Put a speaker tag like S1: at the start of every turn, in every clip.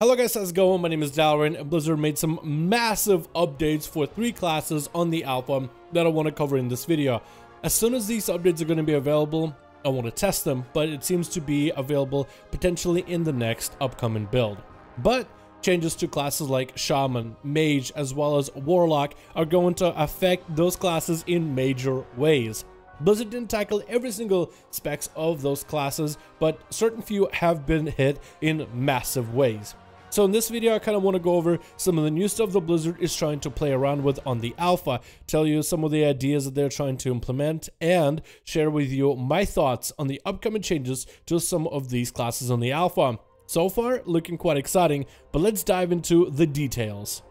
S1: Hello guys, how's it going? My name is Dalaran, and Blizzard made some massive updates for 3 classes on the alpha that I want to cover in this video. As soon as these updates are going to be available, I want to test them, but it seems to be available potentially in the next upcoming build. But changes to classes like Shaman, Mage, as well as Warlock are going to affect those classes in major ways. Blizzard didn't tackle every single specs of those classes, but certain few have been hit in massive ways. So in this video, I kind of want to go over some of the new stuff that Blizzard is trying to play around with on the alpha, tell you some of the ideas that they're trying to implement, and share with you my thoughts on the upcoming changes to some of these classes on the alpha. So far, looking quite exciting, but let's dive into the details.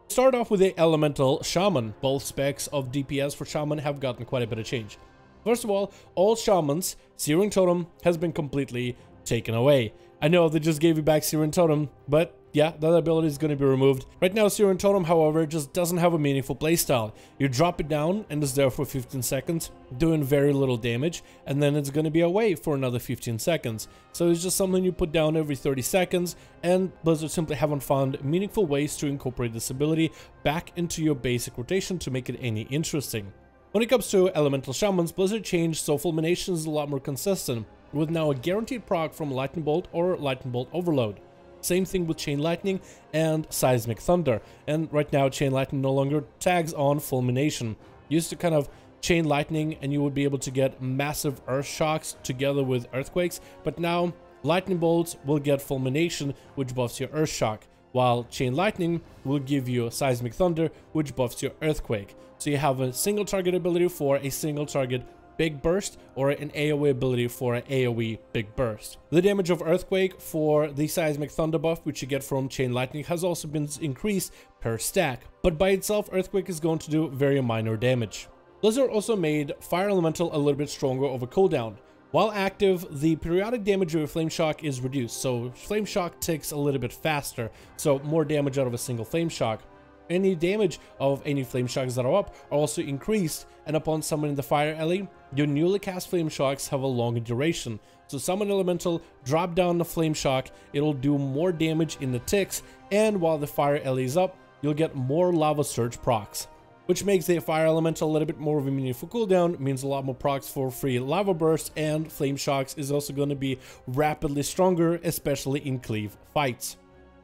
S1: Start off with the Elemental Shaman. Both specs of DPS for Shaman have gotten quite a bit of change. First of all Shamans, Searing Totem has been completely taken away. I know they just gave you back Searing Totem, but yeah, that ability is going to be removed. Right now, Searing Totem, however, just doesn't have a meaningful playstyle. You drop it down and it's there for 15 seconds, doing very little damage, and then it's going to be away for another 15 seconds. So it's just something you put down every 30 seconds, and Blizzard simply haven't found meaningful ways to incorporate this ability back into your basic rotation to make it any interesting. When it comes to Elemental Shamans, Blizzard changed so Fulmination is a lot more consistent, with now a guaranteed proc from Lightning Bolt or Lightning Bolt Overload. Same thing with Chain Lightning and Seismic Thunder, and right now Chain Lightning no longer tags on Fulmination. Used to kind of Chain Lightning and you would be able to get massive Earth Shocks together with Earthquakes, but now Lightning Bolts will get Fulmination, which buffs your Earth Shock, while Chain Lightning will give you Seismic Thunder, which buffs your Earthquake. So you have a single target ability for a single target Big Burst, or an AoE ability for an AoE Big Burst. The damage of Earthquake for the Seismic Thunder buff, which you get from Chain Lightning, has also been increased per stack, but by itself Earthquake is going to do very minor damage. Blizzard also made Fire Elemental a little bit stronger over cooldown. While active, the periodic damage of a Flame Shock is reduced, so Flame Shock ticks a little bit faster, so more damage out of a single Flame Shock. Any damage of any Flame Shocks that are up are also increased, and upon summoning the Fire Ele, your newly cast Flame Shocks have a longer duration. So summon Elemental, drop down the Flame Shock, it'll do more damage in the ticks, and while the Fire Ele is up, you'll get more Lava Surge procs, which makes the Fire Elemental a little bit more of a meaningful cooldown, means a lot more procs for free Lava Burst, and Flame Shocks is also going to be rapidly stronger, especially in cleave fights.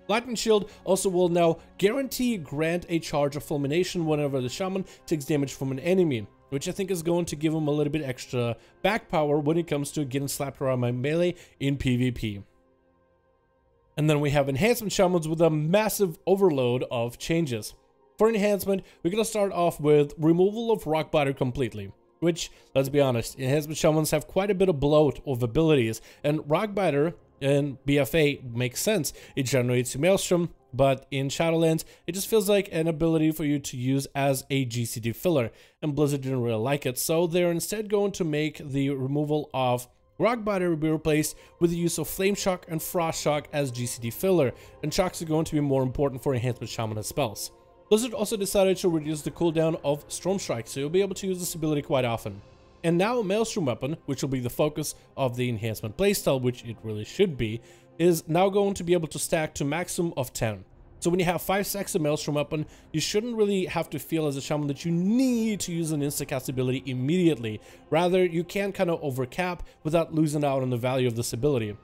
S1: Lightning Shield also will now guarantee grant a charge of Fulmination whenever the Shaman takes damage from an enemy, which I think is going to give him a little bit extra back power when it comes to getting slapped around by melee in PvP. And then we have Enhancement Shamans with a massive overload of changes. For Enhancement, we're going to start off with removal of Rockbiter completely, which, let's be honest, Enhancement Shamans have quite a bit of bloat of abilities, and Rockbiter in BFA makes sense. It generates a Maelstrom, but in Shadowlands, it just feels like an ability for you to use as a GCD filler, and Blizzard didn't really like it, so they're instead going to make the removal of Rockbiter be replaced with the use of Flame Shock and Frost Shock as GCD filler, and shocks are going to be more important for Enhancement Shaman spells. Blizzard also decided to reduce the cooldown of Storm Strike, so you'll be able to use this ability quite often. And now Maelstrom Weapon, which will be the focus of the enhancement playstyle, which it really should be, is now going to be able to stack to maximum of 10. So when you have 5 stacks of Maelstrom Weapon, you shouldn't really have to feel as a Shaman that you need to use an instacast ability immediately. Rather, you can kind of overcap without losing out on the value of this ability.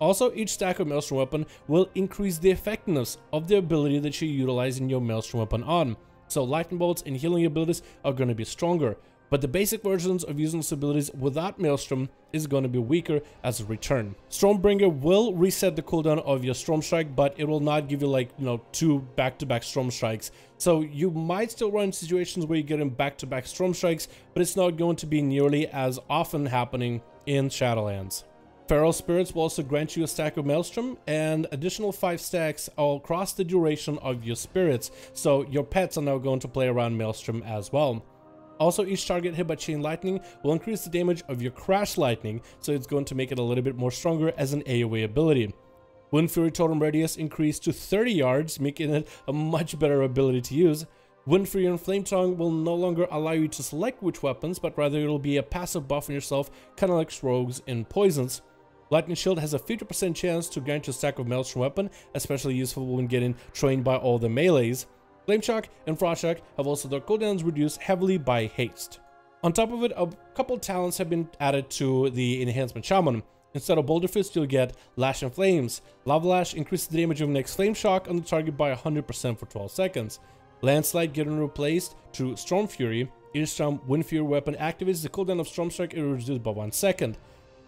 S1: Also, each stack of Maelstrom Weapon will increase the effectiveness of the ability that you're utilizing your Maelstrom Weapon on. So Lightning Bolts and healing abilities are going to be stronger, but the basic versions of using these abilities without Maelstrom is going to be weaker as a return. Stormbringer will reset the cooldown of your Storm Strike, but it will not give you like, 2 back-to-back Storm Strikes. So you might still run situations where you get in back-to-back Storm Strikes, but it's not going to be nearly as often happening in Shadowlands. Feral Spirits will also grant you a stack of Maelstrom and additional 5 stacks all across the duration of your spirits, so your pets are now going to play around Maelstrom as well. Also, each target hit by Chain Lightning will increase the damage of your Crash Lightning, so it's going to make it a little bit more stronger as an AoE ability. Wind Fury Totem Radius increased to 30 yards, making it a much better ability to use. Wind Fury and Flame Tongue will no longer allow you to select which weapons, but rather it'll be a passive buff on yourself, kind of like rogues in poisons. Lightning Shield has a 50% chance to grant you a stack of Maelstrom Weapon, especially useful when getting trained by all the melees. Flame Shock and Frost Shock have also their cooldowns reduced heavily by haste. On top of it, a couple talents have been added to the enhancement Shaman. Instead of Boulder Fist, you'll get Lash and Flames. Lava Lash increases the damage of next Flame Shock on the target by 100% for 12 seconds. Landslide getting replaced to Storm Fury. Each time Wind Fury weapon activates, the cooldown of Storm Strike is reduced by 1 second.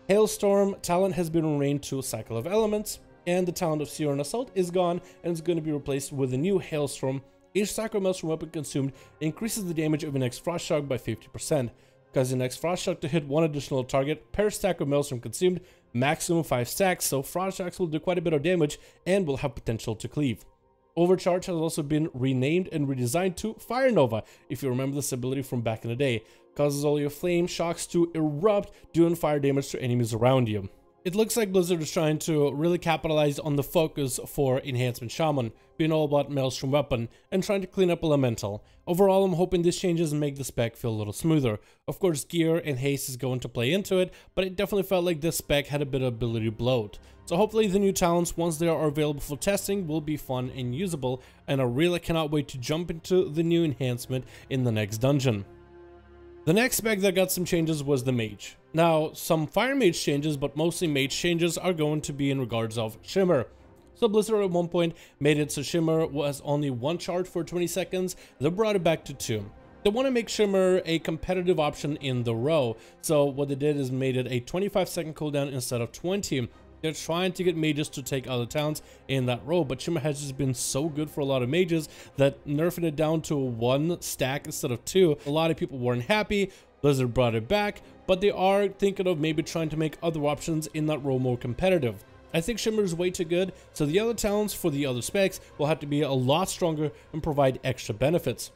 S1: Hailstorm talent has been renamed to Cycle of Elements, and the talent of Seer and Assault is gone and is going to be replaced with a new Hailstorm. Each stack of Maelstrom weapon consumed increases the damage of the next Frost Shock by 50%. Cause the next Frost Shock to hit one additional target per stack of Maelstrom consumed, maximum 5 stacks, so Frost Shocks will do quite a bit of damage and will have potential to cleave. Overcharge has also been renamed and redesigned to Fire Nova, if you remember this ability from back in the day. Causes all your flame shocks to erupt, doing fire damage to enemies around you. It looks like Blizzard is trying to really capitalize on the focus for Enhancement Shaman, being all about Maelstrom Weapon, and trying to clean up Elemental. Overall, I'm hoping these changes make the spec feel a little smoother. Of course, gear and haste is going to play into it, but it definitely felt like this spec had a bit of ability bloat. So hopefully the new talents, once they are available for testing, will be fun and usable, and I really cannot wait to jump into the new enhancement in the next dungeon. The next spec that got some changes was the Mage. Now, some Fire Mage changes, but mostly Mage changes are going to be in regards of Shimmer. So Blizzard at one point made it so Shimmer was only 1 charge for 20 seconds, they brought it back to 2. They want to make Shimmer a competitive option in the row, so what they did is made it a 25-second cooldown instead of 20. They're trying to get mages to take other talents in that row, but Shimmer has just been so good for a lot of mages that nerfing it down to 1 stack instead of 2, a lot of people weren't happy. Blizzard brought it back, but they are thinking of maybe trying to make other options in that row more competitive. I think Shimmer is way too good, so the other talents for the other specs will have to be a lot stronger and provide extra benefits.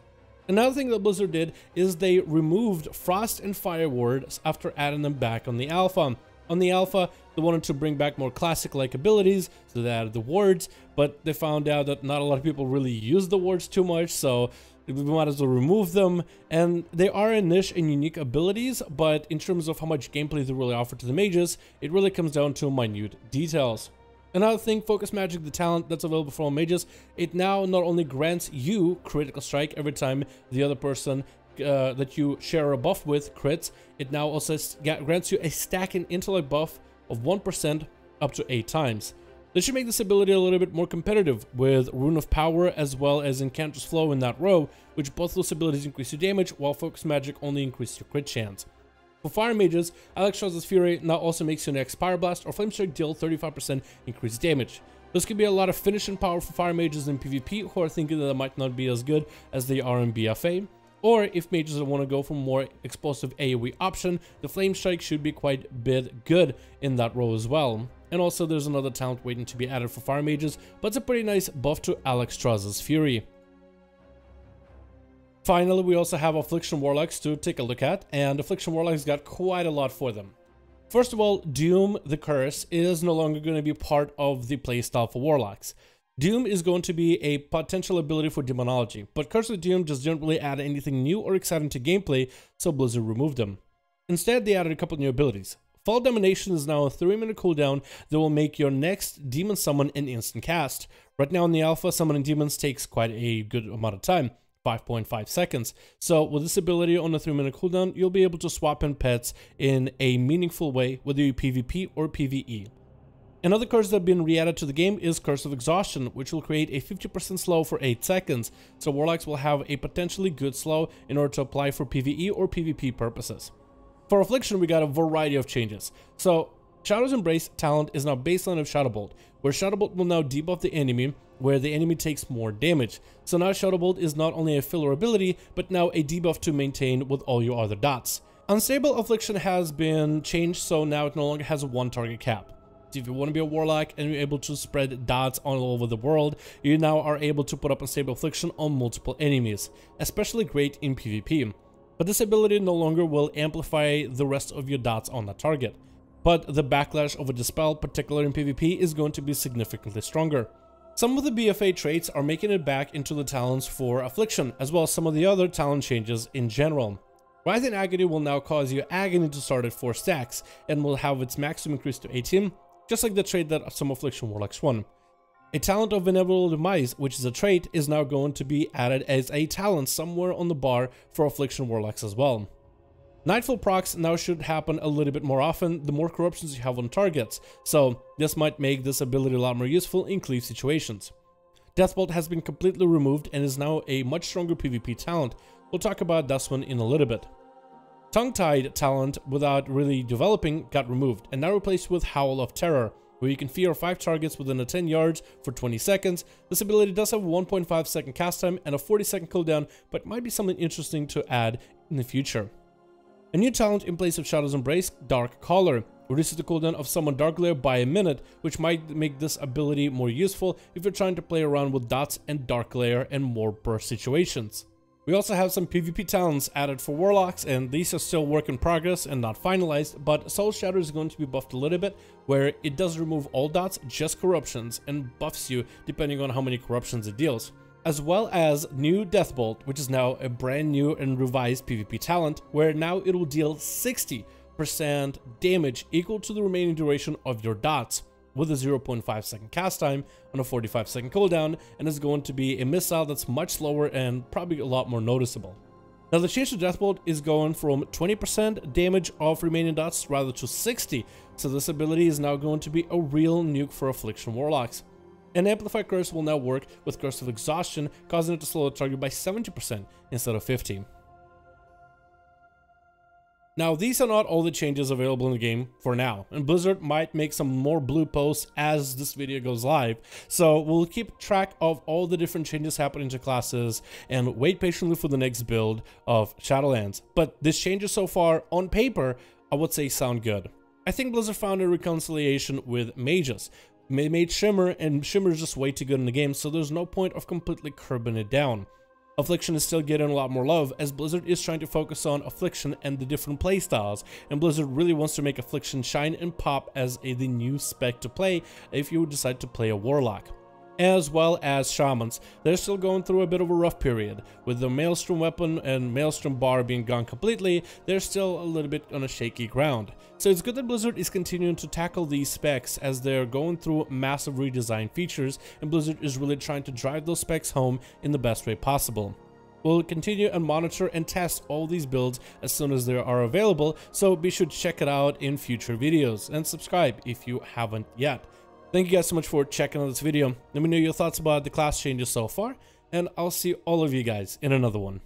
S1: Another thing that Blizzard did is they removed Frost and Fire wards after adding them back on the alpha. On the alpha, they wanted to bring back more classic-like abilities, so they added the wards, but they found out that not a lot of people really use the wards too much, so we might as well remove them. And they are a niche and unique abilities, but in terms of how much gameplay they really offer to the mages, it really comes down to minute details. Another thing, Focus Magic, the talent that's available for all mages, it now not only grants you critical strike every time the other person that you share a buff with crits, it now also grants you a stack and intellect buff of 1% up to 8 times. This should make this ability a little bit more competitive with Rune of Power as well as Enchantress Flow in that row, which both those abilities increase your damage while Focus Magic only increases your crit chance. For Fire Mages, Alexstrasza's Fury now also makes your next Fire Blast or Flame Strike deal 35% increased damage. This could be a lot of finishing power for Fire Mages in PvP who are thinking that it might not be as good as they are in BFA. Or if mages want to go for more explosive AoE option, the Flame Strike should be quite a bit good in that row as well. And also there's another talent waiting to be added for Fire Mages, but it's a pretty nice buff to Alexstrasza's Fury. Finally, we also have Affliction Warlocks to take a look at, and Affliction Warlocks got quite a lot for them. First of all, Doom the Curse is no longer going to be part of the playstyle for Warlocks. Doom is going to be a potential ability for Demonology, but Curse of Doom just didn't really add anything new or exciting to gameplay, so Blizzard removed them. Instead, they added a couple new abilities. Fall Domination is now a 3-minute cooldown that will make your next demon summon an instant cast. Right now in the alpha, summoning demons takes quite a good amount of time, 5.5 seconds. So with this ability on a 3-minute cooldown, you'll be able to swap in pets in a meaningful way, whether you PvP or PvE. Another curse that has been re-added to the game is Curse of Exhaustion, which will create a 50% slow for 8 seconds, so Warlocks will have a potentially good slow in order to apply for PvE or PvP purposes. For Affliction, we got a variety of changes. So, Shadow's Embrace talent is now baseline of Shadow Bolt, where Shadow Bolt will now debuff the enemy, where the enemy takes more damage. So now Shadow Bolt is not only a filler ability, but now a debuff to maintain with all your other dots. Unstable Affliction has been changed, so now it no longer has a 1 target cap. So if you want to be a Warlock and you're able to spread dots all over the world, you now are able to put up Unstable Affliction on multiple enemies, especially great in PvP. But this ability no longer will amplify the rest of your dots on that target. But the backlash of a Dispel, particularly in PvP, is going to be significantly stronger. Some of the BFA traits are making it back into the talents for Affliction, as well as some of the other talent changes in general. Rise in Agony will now cause your Agony to start at 4 stacks, and will have its maximum increase to 18, just like the trait that some Affliction Warlocks won. A talent of Inevitable Demise, which is a trait, is now going to be added as a talent somewhere on the bar for Affliction Warlocks as well. Nightfall procs now should happen a little bit more often the more corruptions you have on targets, so this might make this ability a lot more useful in cleave situations. Deathbolt has been completely removed and is now a much stronger PvP talent. We'll talk about this one in a little bit. Tongue-Tied talent, without really developing, got removed and now replaced with Howl of Terror, where you can fear 5 targets within 10 yards for 20 seconds. This ability does have a 1.5 second cast time and a 40-second cooldown, but might be something interesting to add in the future. A new talent in place of Shadow's Embrace, Dark Caller, reduces the cooldown of Summon Dark Glare by a minute, which might make this ability more useful if you're trying to play around with dots and Dark Glare and more burst situations. We also have some PvP talents added for Warlocks, and these are still work in progress and not finalized, but Soul Shatter is going to be buffed a little bit, where it does remove all dots, just corruptions, and buffs you depending on how many corruptions it deals. As well as new Deathbolt, which is now a brand new and revised PvP talent, where now it will deal 60% damage equal to the remaining duration of your dots, with a 0.5 second cast time on a 45 second cooldown, and is going to be a missile that's much slower and probably a lot more noticeable. Now the change to Deathbolt is going from 20% damage of remaining dots rather to 60, so this ability is now going to be a real nuke for Affliction Warlocks. An Amplified Curse will now work with Curse of Exhaustion, causing it to slow the target by 70% instead of 50%. Now, these are not all the changes available in the game for now, and Blizzard might make some more blue posts as this video goes live, so we'll keep track of all the different changes happening to classes and wait patiently for the next build of Shadowlands. But these changes so far, on paper, I would say sound good. I think Blizzard found a reconciliation with mages. Made Shimmer, and Shimmer is just way too good in the game, so there's no point of completely curbing it down. Affliction is still getting a lot more love, as Blizzard is trying to focus on Affliction and the different playstyles, and Blizzard really wants to make Affliction shine and pop as the new spec to play if you decide to play a Warlock. As well as Shamans, they're still going through a bit of a rough period. With the Maelstrom weapon and Maelstrom bar being gone completely, they're still a little bit on a shaky ground. So it's good that Blizzard is continuing to tackle these specs as they're going through massive redesign features, and Blizzard is really trying to drive those specs home in the best way possible. We'll continue and monitor and test all these builds as soon as they are available, so be sure to check it out in future videos, and subscribe if you haven't yet. Thank you guys so much for checking out this video. Let me know your thoughts about the class changes so far, and I'll see all of you guys in another one.